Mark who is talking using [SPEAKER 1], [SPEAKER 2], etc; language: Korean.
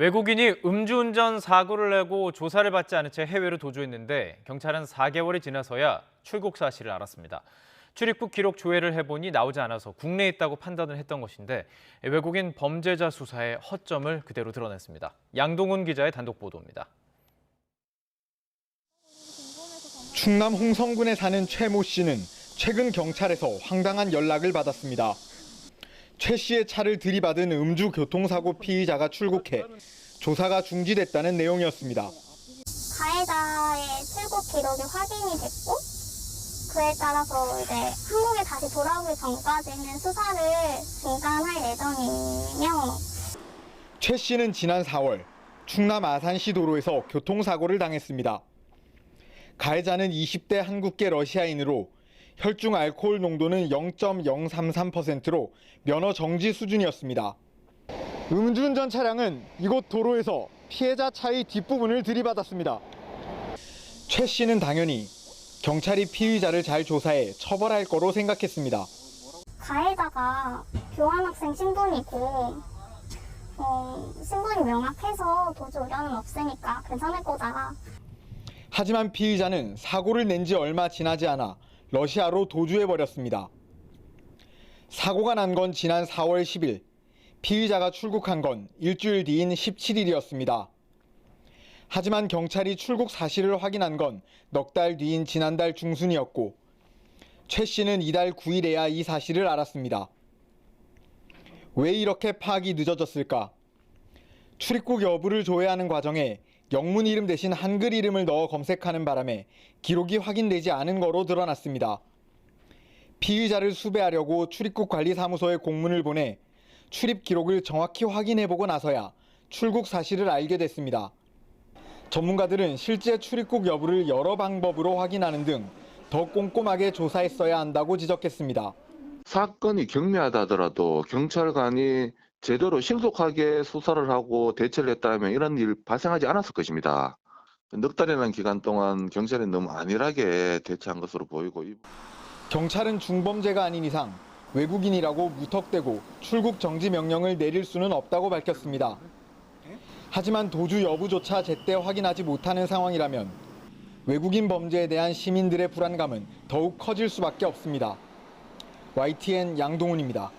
[SPEAKER 1] 외국인이 음주운전 사고를 내고 조사를 받지 않은 채 해외로 도주했는데 경찰은 4개월이 지나서야 출국 사실을 알았습니다. 출입국 기록 조회를 해보니 나오지 않아서 국내에 있다고 판단을 했던 것인데 외국인 범죄자 수사의 허점을 그대로 드러냈습니다. 양동훈 기자의 단독 보도입니다.
[SPEAKER 2] 충남 홍성군에 사는 최 모 씨는 최근 경찰에서 황당한 연락을 받았습니다. 최 씨의 차를 들이받은 음주 교통사고 피의자가 출국해 조사가 중지됐다는 내용이었습니다.
[SPEAKER 3] 가해자의 출국 기록이 확인이 됐고 그에 따라서 이제 한국에 다시 돌아오기 전까지는 수사를 중단할 예정이며
[SPEAKER 2] 최 씨는 지난 4월 충남 아산시 도로에서 교통사고를 당했습니다. 가해자는 20대 한국계 러시아인으로 혈중 알코올 농도는 0.033%로 면허 정지 수준이었습니다. 음주운전 차량은 이곳 도로에서 피해자 차의 뒷부분을 들이받았습니다. 최 씨는 당연히 경찰이 피의자를 잘 조사해 처벌할 거로 생각했습니다.
[SPEAKER 3] 가해자가 교환학생 신분이고 신분이 명확해서 도주 우려는 없으니까 괜찮을 거다.
[SPEAKER 2] 하지만 피의자는 사고를 낸 지 얼마 지나지 않아 러시아로 도주해버렸습니다. 사고가 난 건 지난 4월 10일, 피의자가 출국한 건 일주일 뒤인 17일이었습니다. 하지만 경찰이 출국 사실을 확인한 건 넉 달 뒤인 지난달 중순이었고 최 씨는 이달 9일에야 이 사실을 알았습니다. 왜 이렇게 파악이 늦어졌을까? 출입국 여부를 조회하는 과정에 영문 이름 대신 한글 이름을 넣어 검색하는 바람에 기록이 확인되지 않은 거로 드러났습니다. 피의자를 수배하려고 출입국관리사무소에 공문을 보내 출입 기록을 정확히 확인해보고 나서야 출국 사실을 알게 됐습니다. 전문가들은 실제 출입국 여부를 여러 방법으로 확인하는 등 더 꼼꼼하게 조사했어야 한다고 지적했습니다.
[SPEAKER 4] 사건이 경미하다 하더라도 경찰관이 제대로 신속하게 수사를 하고 대처를 했다면 이런 일 발생하지 않았을 것입니다. 넉 달이라는 기간 동안 경찰이 너무 안일하게 대처한 것으로 보이고
[SPEAKER 2] 경찰은 중범죄가 아닌 이상 외국인이라고 무턱대고 출국 정지 명령을 내릴 수는 없다고 밝혔습니다. 하지만 도주 여부조차 제때 확인하지 못하는 상황이라면 외국인 범죄에 대한 시민들의 불안감은 더욱 커질 수밖에 없습니다. YTN 양동훈입니다.